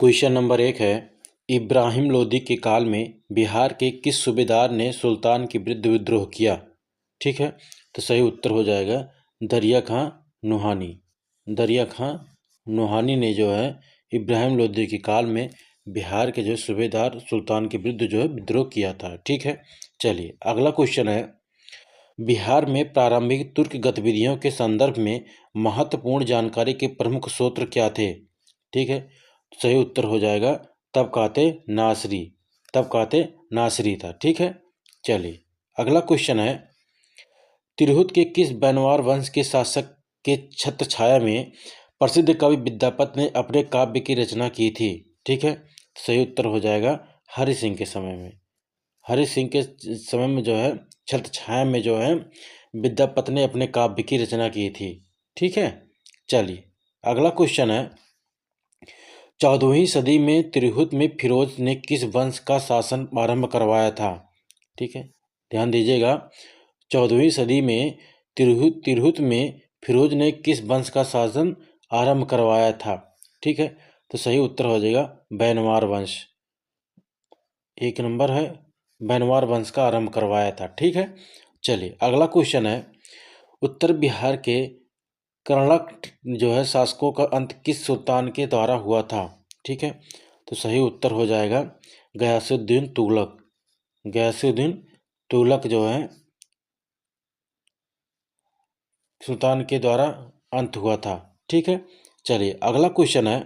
Question number 1 है, इब्राहिम लोदी के काल में बिहार के किस सूबेदार ने सुल्तान के विरुद्ध विद्रोह किया? ठीक है, तो सही उत्तर हो जाएगा दरिया खां नूहानी। दरिया खां नूहानी ने जो है इब्राहिम लोदी के काल में बिहार के जो सूबेदार सुल्तान के विरुद्ध जो है विद्रोह किया था। ठीक है, चलिए अगला क्वेश्चन है, बिहार में प्रारंभिक तुर्क गतिविधियों के संदर्भ में महत्वपूर्ण जानकारी के प्रमुख स्रोत क्या थे? ठीक है, सही उत्तर हो जाएगा तबकाते नासरी। तबकाते नासरी था। ठीक है, चलिए अगला क्वेश्चन है, तिरहुत के किस बनवार वंश के शासक के छत्रछाया में प्रसिद्ध कवि विद्यापति ने अपने काव्य की रचना की थी? ठीक है, सही उत्तर हो जाएगा हरि सिंह के समय में। हरि सिंह के समय में जो है छत्रछाया में जो है विद्यापति ने अपने काव्य की रचना की थी। ठीक है, चलिए अगला क्वेश्चन है, 14वीं सदी में तिरहुत में फिरोज ने किस वंश का शासन आरंभ करवाया था? ठीक है, ध्यान दीजिएगा, 14वीं सदी में तिरहुत में फिरोज ने किस वंश का शासन आरंभ करवाया था? ठीक है, तो सही उत्तर हो जाएगा बैनवार वंश। 1 नंबर है, बैनवार वंश का आरंभ करवाया था। ठीक है, चलिए अगला क्वेश्चन है, उत्तर बिहार के कर्नाटक जो है शासकों का अंत किस सुल्तान के द्वारा हुआ था? ठीक है, तो सही उत्तर हो जाएगा गयासुद्दीन तुगलक। गयासुद्दीन तुगलक जो है सुल्तान के द्वारा अंत हुआ था। ठीक है, चलिए अगला क्वेश्चन है,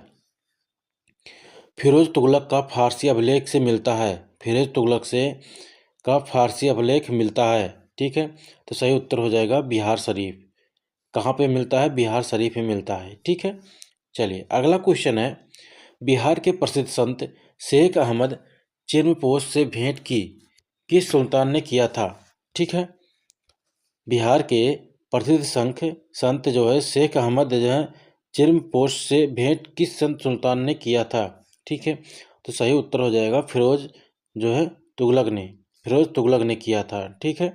फिरोज तुगलक का फारसी अभिलेख से मिलता है। फिरोज तुगलक से का फारसी अभिलेख मिलता है। ठीक है, तो सही उत्तर हो जाएगा बिहार शरीफ। कहाँ पे मिलता है? बिहार शरीफ में मिलता है। ठीक है, चलिए अगला क्वेश्चन है, बिहार के प्रसिद्ध संत शेख अहमद चिर्मपोश से भेंट की किस सुल्तान ने किया था? ठीक है, बिहार के प्रसिद्ध संत जो है शेख अहमद जो है चिर्मपोश से भेंट किस संत सुल्तान ने किया था? ठीक है, तो सही उत्तर हो जाएगा फिरोज जो है तुगलक ने। फिरोज तुगलक ने किया था। ठीक है,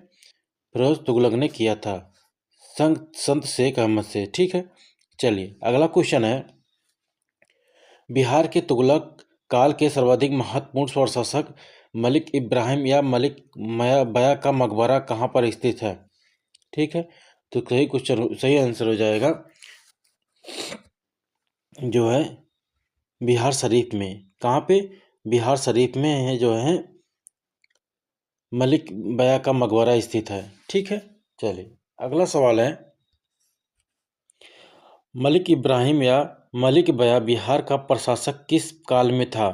फिरोज तुगलक ने किया था संत शेख अहमद से। ठीक है, चलिए अगला क्वेश्चन है, बिहार के तुगलक काल के सर्वाधिक महत्वपूर्ण प्रशासक मलिक इब्राहिम या मलिक बया का मकबरा कहाँ पर स्थित है? ठीक है, तो सही क्वेश्चन सही आंसर हो जाएगा जो है बिहार शरीफ में। कहाँ पे? बिहार शरीफ में है जो है मलिक बया का मकबरा स्थित है। ठीक है, चलिए अगला सवाल है, मलिक इब्राहिम या मलिक बया बिहार का प्रशासक किस काल में था?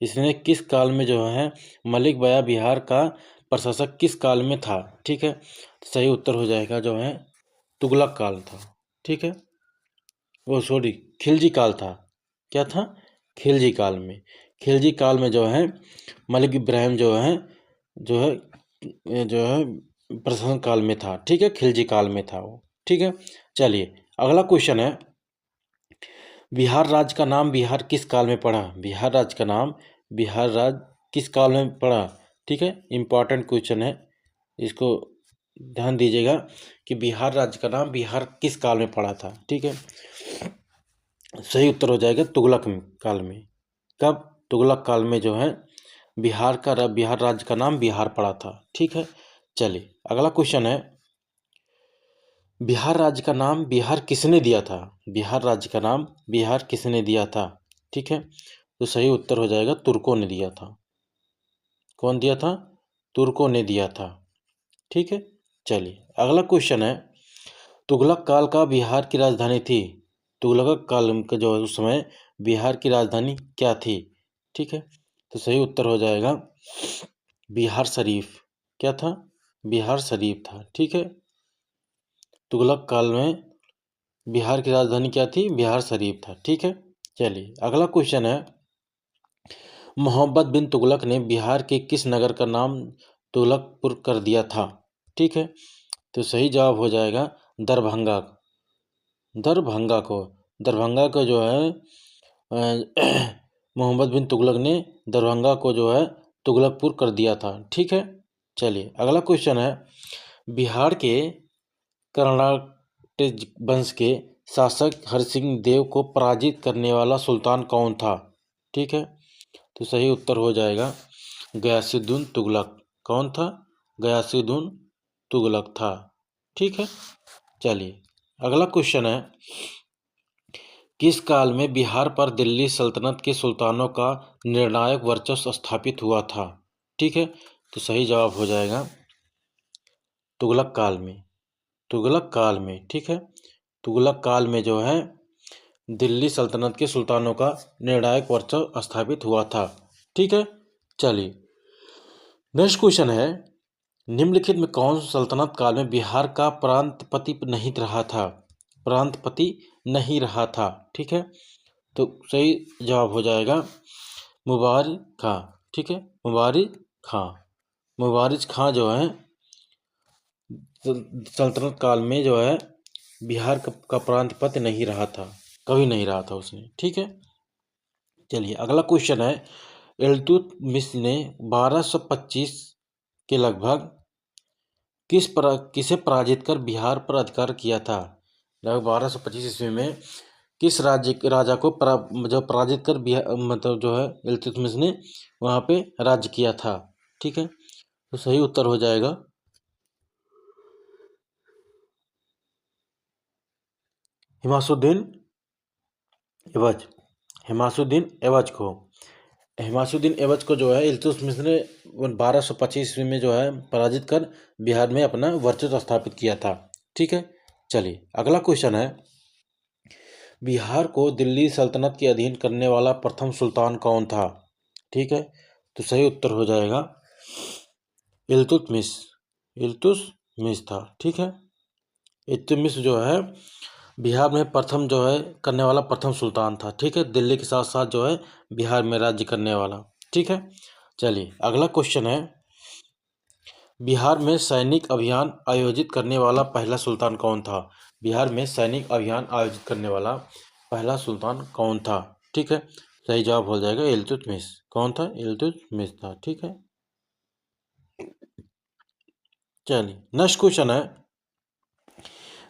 इसने किस काल में जो है मलिक बया बिहार का प्रशासक किस काल में था? ठीक है, सही उत्तर हो जाएगा जो है तुगलक काल था। ठीक है, वो सॉरी खिलजी काल था। क्या था? खिलजी काल में। खिलजी काल में जो है मलिक इब्राहिम जो है प्रशासन काल में था। ठीक है, खिलजी काल में था वो। ठीक है, चलिए अगला क्वेश्चन है, बिहार राज्य का नाम बिहार किस काल में पड़ा? बिहार राज्य का नाम बिहार राज्य किस काल में पड़ा? ठीक है, इम्पॉर्टेंट क्वेश्चन है, इसको ध्यान दीजिएगा कि बिहार राज्य का नाम बिहार किस काल में पड़ा था। ठीक है, सही उत्तर हो जाएगा तुगलक काल में। कब? तुगलक काल में जो है बिहार राज्य का नाम बिहार पड़ा था। ठीक है, चलिए अगला क्वेश्चन है, बिहार राज्य का नाम बिहार किसने दिया था? बिहार राज्य का नाम बिहार किसने दिया था? ठीक है, तो सही उत्तर हो जाएगा तुर्कों ने दिया था। कौन दिया था? तुर्कों ने दिया था। ठीक है, चलिए अगला क्वेश्चन है, तुगलक काल का बिहार की राजधानी थी। तुगलक काल का जो उस समय बिहार की राजधानी क्या थी? ठीक है, तो सही उत्तर हो जाएगा बिहार शरीफ। क्या था? बिहार शरीफ था। ठीक है, तुगलक काल में बिहार की राजधानी क्या थी? बिहार शरीफ था। ठीक है, चलिए अगला क्वेश्चन है, मोहम्मद बिन तुगलक ने बिहार के किस नगर का नाम तुगलकपुर कर दिया था? ठीक है, तो सही जवाब हो जाएगा दरभंगा। दरभंगा को जो है मोहम्मद बिन तुगलक ने दरभंगा को जो है तुगलकपुर कर दिया था। ठीक है, चलिए अगला क्वेश्चन है, बिहार के कर्नाटक वंश के शासक हरसिंह देव को पराजित करने वाला सुल्तान कौन था? ठीक है, तो सही उत्तर हो जाएगा गयासुद्दीन तुगलक। कौन था? गयासुद्दीन तुगलक था। ठीक है, चलिए अगला क्वेश्चन है, किस काल में बिहार पर दिल्ली सल्तनत के सुल्तानों का निर्णायक वर्चस्व स्थापित हुआ था? ठीक है, तो सही जवाब हो जाएगा तुगलक काल में। तुगलक काल में, ठीक है, तुगलक काल में जो है दिल्ली सल्तनत के सुल्तानों का निर्णायक वर्चस्व स्थापित हुआ था। ठीक है, चलिए नेक्स्ट क्वेश्चन है, निम्नलिखित में कौन सल्तनत काल में बिहार का प्रांतपति नहीं रहा था? प्रांतपति नहीं रहा था। ठीक है, तो सही जवाब हो जाएगा मुबारिज खां। ठीक है, मुबारिज खां। मुबारिज खां जो है सल्तनत काल में जो है बिहार का प्रांतपति नहीं रहा था, कभी नहीं रहा था उसने। ठीक है, चलिए अगला क्वेश्चन है, इल्तुतमिश ने 1225 के लगभग किसे पराजित कर बिहार पर अधिकार किया था? लगभग 1225 ईस्वी में किस राजा को जो पराजित कर बिहार मतलब जो है इल्तुतमिश ने वहाँ पे राज्य किया था? ठीक है, तो सही उत्तर हो जाएगा हिमासुद्दीन एवज। हिमासुद्दीन एवज को हिमासुद्दीन एवज को जो है इल्तुतमिश ने 1225 ईस्वी में जो है पराजित कर बिहार में अपना वर्चस्व स्थापित किया था। ठीक है, चलिए अगला क्वेश्चन है, बिहार को दिल्ली सल्तनत के अधीन करने वाला प्रथम सुल्तान कौन था? ठीक है, तो सही उत्तर हो जाएगा इल्तुतमिश। इल्तुतमिश था। ठीक है, इल्तुतमिश जो है बिहार में प्रथम जो है करने वाला प्रथम सुल्तान था। ठीक है, दिल्ली के साथ साथ जो है बिहार में राज्य करने वाला। ठीक है, चलिए अगला क्वेश्चन है, बिहार में सैनिक अभियान आयोजित करने वाला पहला सुल्तान कौन था? बिहार में सैनिक अभियान आयोजित करने वाला पहला सुल्तान कौन था? ठीक है, सही जवाब हो जाएगा इल्तुतमिश। कौन था? इल्तुतमिश था। ठीक है, चलिए नेक्स्ट क्वेश्चन है,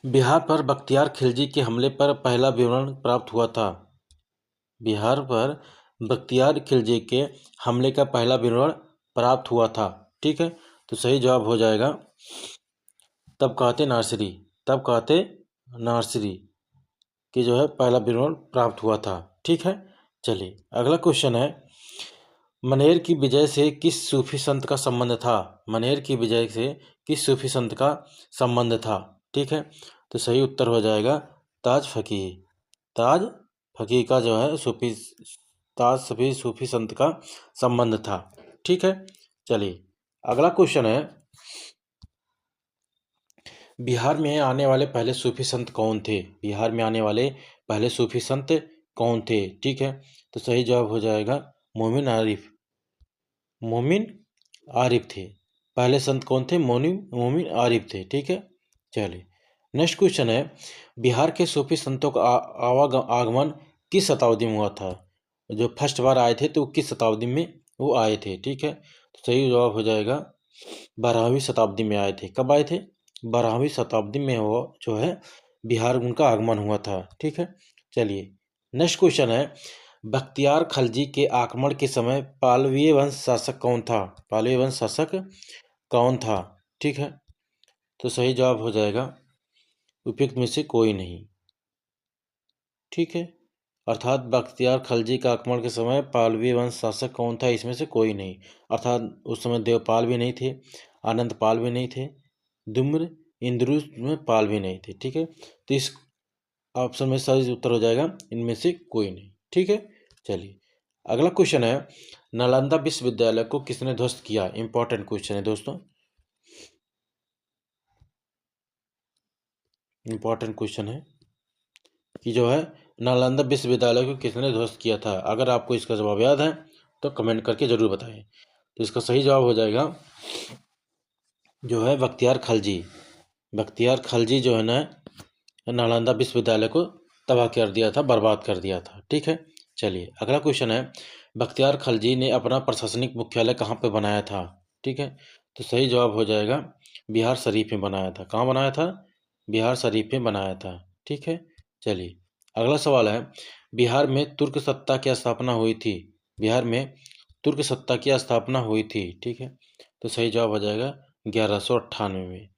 बिहार पर बख्तियार खिलजी के हमले पर पहला विवरण प्राप्त हुआ था? बिहार पर बख्तियार खिलजी के हमले का पहला विवरण प्राप्त हुआ था। ठीक है, तो सही जवाब हो जाएगा तब कहते नासिरी। तब कहते नासिरी की जो है पहला विवरण प्राप्त हुआ था। ठीक है, चलिए अगला क्वेश्चन है, मनेर की विजय से किस सूफी संत का संबंध था? मनेर की विजय से किस सूफी संत का संबंध था? ठीक है, तो सही उत्तर हो जाएगा ताज फकीह। ताज फकीह का जो है सूफी संत का संबंध था। ठीक है, चलिए अगला क्वेश्चन है, बिहार में आने वाले पहले सूफी संत कौन थे? बिहार में आने वाले पहले सूफी संत कौन थे? ठीक है, तो सही जवाब हो जाएगा मोमिन आरिफ। मोमिन आरिफ थे। पहले संत कौन थे? मोमिन आरिफ थे। ठीक है, चलिए नेक्स्ट क्वेश्चन है, बिहार के सूफी संतों का आगमन किस शताब्दी में हुआ था? जो फर्स्ट बार आए थे तो किस शताब्दी में वो आए थे? ठीक है, तो सही जवाब हो जाएगा 12वीं शताब्दी में आए थे। कब आए थे? 12वीं शताब्दी में वो जो है बिहार उनका आगमन हुआ था। ठीक है, चलिए नेक्स्ट क्वेश्चन है, बख्तियार खलजी के आक्रमण के समय पालवीय वंश शासक कौन था? पालवीय वंश शासक कौन था? ठीक है, तो सही जवाब हो जाएगा उपयुक्त में से कोई नहीं। ठीक है, अर्थात बख्तियार खलजी का आक्रमण के समय पालवी वंश शासक कौन था? इसमें से कोई नहीं। अर्थात उस समय देवपाल भी नहीं थे, आनंद पाल भी नहीं थे, दुम्र इंद्रुस में पाल भी नहीं थे। ठीक है, तो इस ऑप्शन में सही उत्तर हो जाएगा इनमें से कोई नहीं। ठीक है, चलिए अगला क्वेश्चन है, नालंदा विश्वविद्यालय को किसने ध्वस्त किया? इंपॉर्टेंट क्वेश्चन है दोस्तों, इंपॉर्टेंट क्वेश्चन है कि जो है नालंदा विश्वविद्यालय को किसने ध्वस्त किया था? अगर आपको इसका जवाब याद है तो कमेंट करके ज़रूर बताएं। तो इसका सही जवाब हो जाएगा जो है बख्तियार खलजी। बख्तियार खलजी जो है ना नालंदा विश्वविद्यालय को तबाह कर दिया था, बर्बाद कर दिया था। ठीक है, चलिए अगला क्वेश्चन है, बख्तियार खलजी ने अपना प्रशासनिक मुख्यालय कहाँ पे बनाया था? ठीक है, तो सही जवाब हो जाएगा बिहार शरीफ में बनाया था। कहाँ बनाया था? बिहार शरीफ में बनाया था। ठीक है, चलिए अगला सवाल है, बिहार में तुर्क सत्ता की स्थापना हुई थी? बिहार में तुर्क सत्ता की स्थापना हुई थी? ठीक है, तो सही जवाब हो जाएगा 1198 में।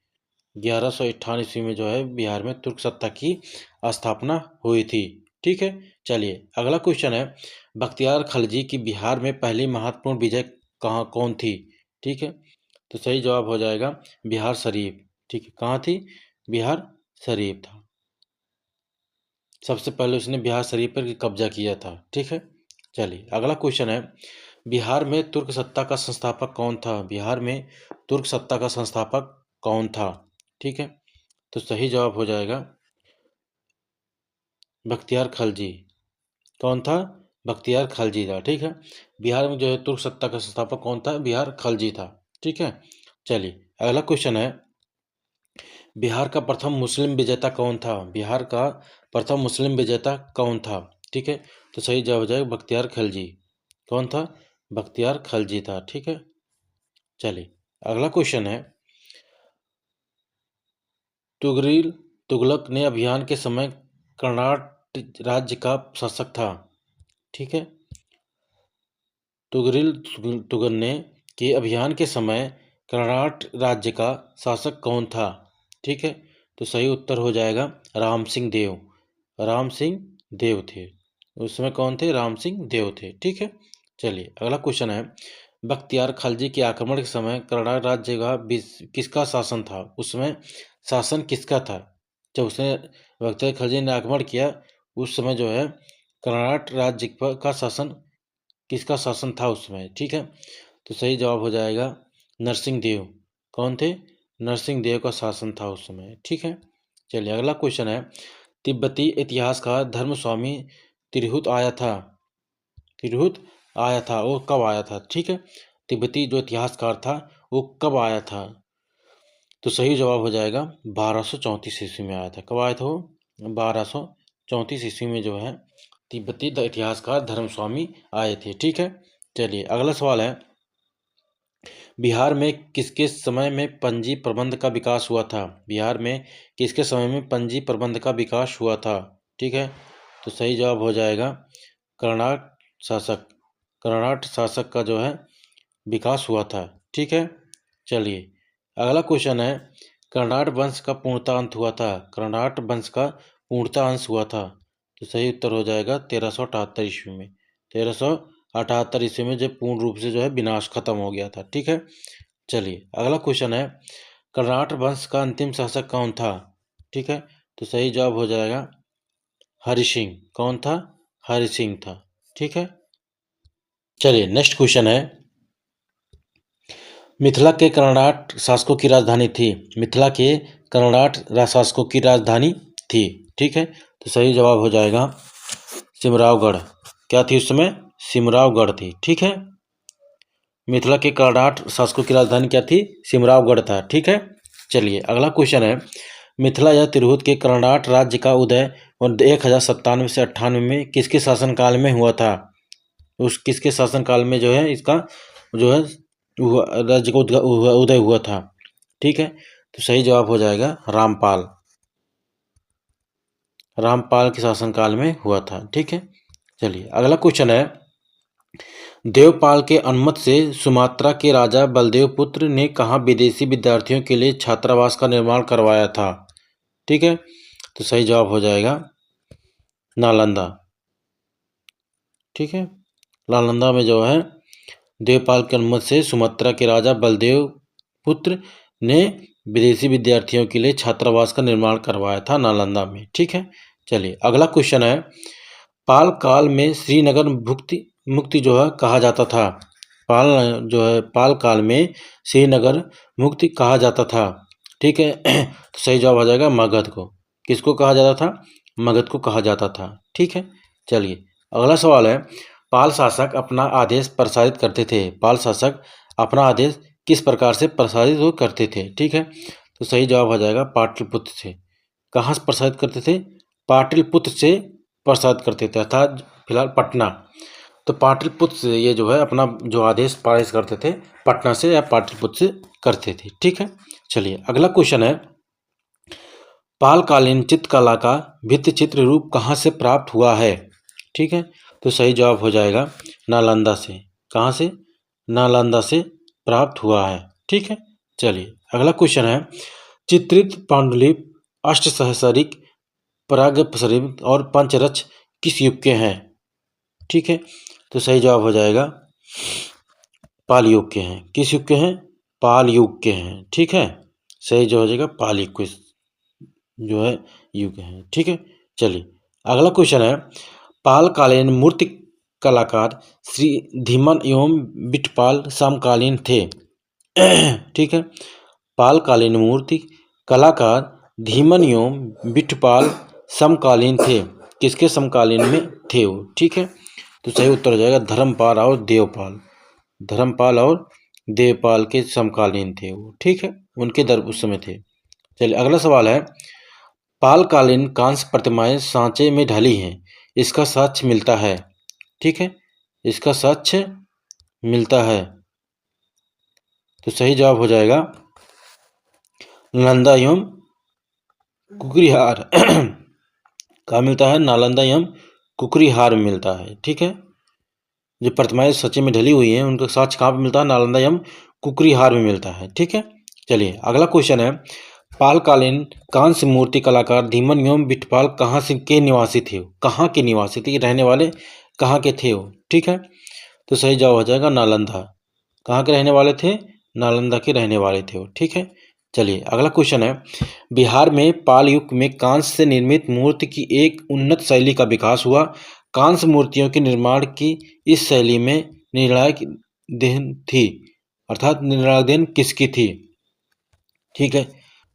1198 ईस्वी में जो है बिहार में तुर्क सत्ता की स्थापना हुई थी। ठीक है, चलिए अगला क्वेश्चन है, बख्तियार खलजी की बिहार में पहली महत्वपूर्ण विजय कौन थी? ठीक है, तो सही जवाब हो जाएगा बिहार शरीफ। ठीक है, कहाँ थी? बिहार शरीफ था। सबसे पहले उसने बिहार शरीफ पर कब्जा किया था। ठीक है, चलिए अगला क्वेश्चन है, बिहार में तुर्क सत्ता का संस्थापक कौन था? बिहार में तुर्क सत्ता का संस्थापक कौन था? ठीक है, तो सही जवाब हो जाएगा बख्तियार खलजी। कौन था? बख्तियार खलजी था। ठीक है, बिहार में जो है तुर्क सत्ता का संस्थापक कौन था? बिहार खलजी था। ठीक है, चलिए अगला क्वेश्चन है, बिहार का प्रथम मुस्लिम विजेता कौन था? बिहार का प्रथम मुस्लिम विजेता कौन था? ठीक है, तो सही जवाब हो जाएगा बख्तियार खलजी। कौन था? बख्तियार खलजी था। ठीक है, चलिए अगला क्वेश्चन है, तुगलक ने अभियान के समय कर्नाटक राज्य का शासक था? ठीक है, तुगलने के अभियान के समय कर्नाटक राज्य का शासक कौन था? ठीक है, तो सही उत्तर हो जाएगा राम सिंह देव। राम सिंह देव थे उस समय। कौन थे? राम सिंह देव थे। ठीक है, चलिए अगला क्वेश्चन है, बख्तियार खलजी के आक्रमण के समय कर्नाटक राज्य का किसका शासन था? उसमें शासन किसका था जब उसने बख्तियार खलजी ने आक्रमण किया? उस समय जो है कर्नाटक राज्य का शासन किसका शासन था उस समय? ठीक है, तो सही जवाब हो जाएगा नरसिंह देव। कौन थे? नरसिंह देव का शासन था उस समय। ठीक है, चलिए अगला क्वेश्चन है, तिब्बती इतिहासकार धर्मस्वामी तिरहुत आया था? तिरहुत आया था, वो कब आया था? ठीक है, तिब्बती जो इतिहासकार था वो कब आया था? तो सही जवाब हो जाएगा 1234 ईस्वी में आया था। कब आया था वो? 1234 ईस्वी में जो है तिब्बती इतिहासकार धर्मस्वामी आए थे। ठीक है, चलिए अगला सवाल है, बिहार में किसके समय में पंजी प्रबंध का विकास हुआ था? बिहार में किसके समय में पंजी प्रबंध का विकास हुआ था? ठीक है, तो सही जवाब हो जाएगा कर्नाटक शासक। कर्नाटक शासक का जो है विकास हुआ था। ठीक है, चलिए अगला क्वेश्चन है, कर्नाटक वंश का पूर्णता अंत हुआ था? कर्नाटक वंश का पूर्णता अंश हुआ था? तो सही उत्तर हो जाएगा 1378 ईस्वी में। 1378 ईस्वी में जब पूर्ण रूप से जो है विनाश खत्म हो गया था। ठीक है, चलिए अगला क्वेश्चन है, कर्नाटक वंश का अंतिम शासक कौन था? ठीक है, तो सही जवाब हो जाएगा हरि सिंह। कौन था? हरि सिंह था। ठीक है, चलिए नेक्स्ट क्वेश्चन है, मिथिला के कर्नाटक शासकों की राजधानी थी? मिथिला के कर्नाटक शासकों की राजधानी थी? ठीक है, तो सही जवाब हो जाएगा सिमरावगढ़। क्या थी उस समय? सिमरावगढ़ थी। ठीक है, मिथिला के कर्नाटक शासकों की राजधानी क्या थी? सिमरावगढ़ था। ठीक है, चलिए अगला क्वेश्चन है, मिथिला या तिरहुत के कर्नाटक राज्य का उदय 1097 से 98 में किसके शासनकाल में हुआ था? उस किसके शासनकाल में जो है इसका जो है राज्य का उदय हुआ था? ठीक है, तो सही जवाब हो जाएगा रामपाल। रामपाल के शासनकाल में हुआ था। ठीक है, चलिए अगला क्वेश्चन है, देवपाल के अनुमति से सुमात्रा के राजा बलदेव पुत्र ने कहाँ विदेशी विद्यार्थियों के लिए छात्रावास का निर्माण करवाया था? ठीक है, तो सही जवाब हो जाएगा नालंदा। ठीक है, नालंदा में जो है देवपाल के अनुमति से सुमात्रा के राजा बलदेव पुत्र ने विदेशी विद्यार्थियों के लिए छात्रावास का निर्माण करवाया था नालंदा में। ठीक है, चलिए अगला क्वेश्चन है, पाल काल में श्रीनगर मुक्ति जो है कहा जाता था? पाल काल में श्रीनगर मुक्ति कहा जाता था? ठीक है, तो सही जवाब आ जाएगा मगध को। किसको कहा जाता था? मगध को कहा जाता था। ठीक है, चलिए अगला सवाल है, पाल शासक अपना आदेश प्रसारित करते थे? पाल शासक अपना आदेश किस प्रकार से प्रसारित करते थे? ठीक है, तो सही जवाब हो जाएगा पाटलिपुत्र से। कहाँ से प्रसारित करते थे? पाटलिपुत्र से प्रसारित करते थे, अर्थात फिलहाल पटना। तो पाटलिपुत्र से ये जो है अपना जो आदेश पारित करते थे पटना से या पाटलिपुत्र से करते थे। ठीक है, चलिए अगला क्वेश्चन है, पालकालीन चित्रकला का भित्ति चित्र रूप कहाँ से प्राप्त हुआ है? ठीक है, तो सही जवाब हो जाएगा नालंदा से। कहाँ से? नालंदा से प्राप्त हुआ है। ठीक है, चलिए अगला क्वेश्चन है, चित्रित पांडुलिपि अष्टसहस्रिक, प्रागप्रसरित और पंचरच किस युग के हैं? ठीक है, तो सही जवाब हो जाएगा पाल युग के हैं। किस युग के हैं? पाल युग के हैं। ठीक है, सही जो हो जाएगा पाल युग के जो है युग हैं। ठीक है, चलिए अगला क्वेश्चन है, पालकालीन मूर्ति कलाकार श्री धीमन एवं बिठपाल समकालीन थे। ठीक है, पालकालीन मूर्ति कलाकार धीमन एवं बिठपाल समकालीन थे। किसके समकालीन में थे वो? ठीक है, तो सही उत्तर हो जाएगा धर्मपाल और देवपाल। धर्मपाल और देवपाल के समकालीन थे वो। ठीक है, उनके दर उस समय थे। चलिए अगला सवाल है, पालकालीन कांस्य प्रतिमाएं सांचे में ढली हैं, इसका साक्ष्य मिलता है। ठीक है, इसका साक्ष्य मिलता है, तो सही जवाब हो जाएगा नालंदा एवं कुकरीहार। कहाँ मिलता है? नालंदा एवं कुकरीहार में मिलता है। ठीक है, जो प्रतिमाएं सांचे में ढली हुई हैं उनका साक्ष्य कहाँ पे मिलता है? नालंदा एवं कुकरीहार में मिलता है। ठीक है, चलिए अगला क्वेश्चन है, पालकालीन कांस्य मूर्ति कलाकार धीमन एवं बिठपाल कहाँ से के निवासी थे? कहाँ के निवासी थे? रहने वाले कहाँ के थे वो? ठीक है, तो सही जवाब हो जाएगा नालंदा। कहाँ के रहने वाले थे? नालंदा के रहने वाले थे वो। ठीक है, चलिए अगला क्वेश्चन है, बिहार में पाल युग में कांस्य से निर्मित मूर्ति की एक उन्नत शैली का विकास हुआ। कांस्य मूर्तियों के निर्माण की इस शैली में निर्णायक देन थी, अर्थात निर्णायक देन किसकी थी? ठीक है,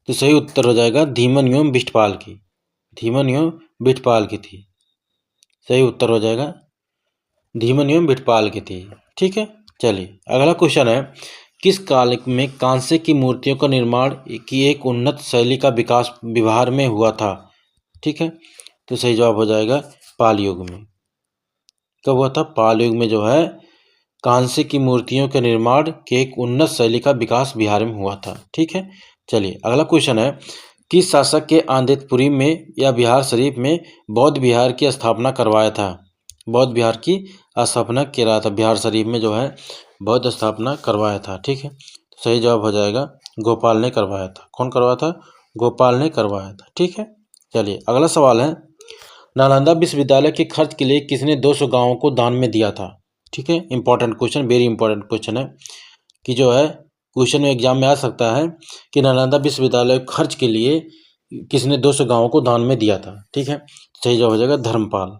तो सही उत्तर हो जाएगा धीमन एवं बिठपाल की। धीमन एवं बिठपाल की थी। सही उत्तर हो जाएगा धीमन एवं बिठपाल की थी। ठीक है, चलिए अगला क्वेश्चन है, किस काल में कांस्य की मूर्तियों का निर्माण की एक उन्नत शैली का विकास बिहार में हुआ था? ठीक है, तो सही जवाब हो जाएगा पाल युग में। कब हुआ था? पाल युग में जो है कांस्य की मूर्तियों के निर्माण के एक उन्नत शैली का विकास बिहार में हुआ था। ठीक है, चलिए अगला क्वेश्चन है, किस शासक के आनंदपुरी में या बिहार शरीफ में बौद्ध विहार की स्थापना करवाया था? बौद्ध विहार की स्थापना किया था बिहार शरीफ में जो है बौद्ध स्थापना करवाया था। ठीक है, तो सही जवाब हो जाएगा गोपाल ने करवाया था। कौन करवाया था? गोपाल ने करवाया था। ठीक है, चलिए अगला सवाल है, नालंदा विश्वविद्यालय के खर्च के लिए किसने 200 गांवों को दान में दिया था? ठीक है, important question, very important question है कि जो है क्वेश्चन में एग्जाम में आ सकता है कि नालंदा विश्वविद्यालय खर्च के लिए किसने 200 गांवों को दान में दिया था? ठीक है, सही जवाब हो जाएगा धर्मपाल।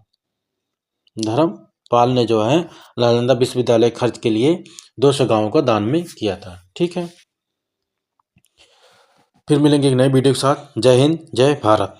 धर्मपाल ने जो है नालंदा विश्वविद्यालय खर्च के लिए 200 गांवों को दान में किया था। ठीक है, फिर मिलेंगे एक नए वीडियो के साथ। जय हिंद, जय भारत।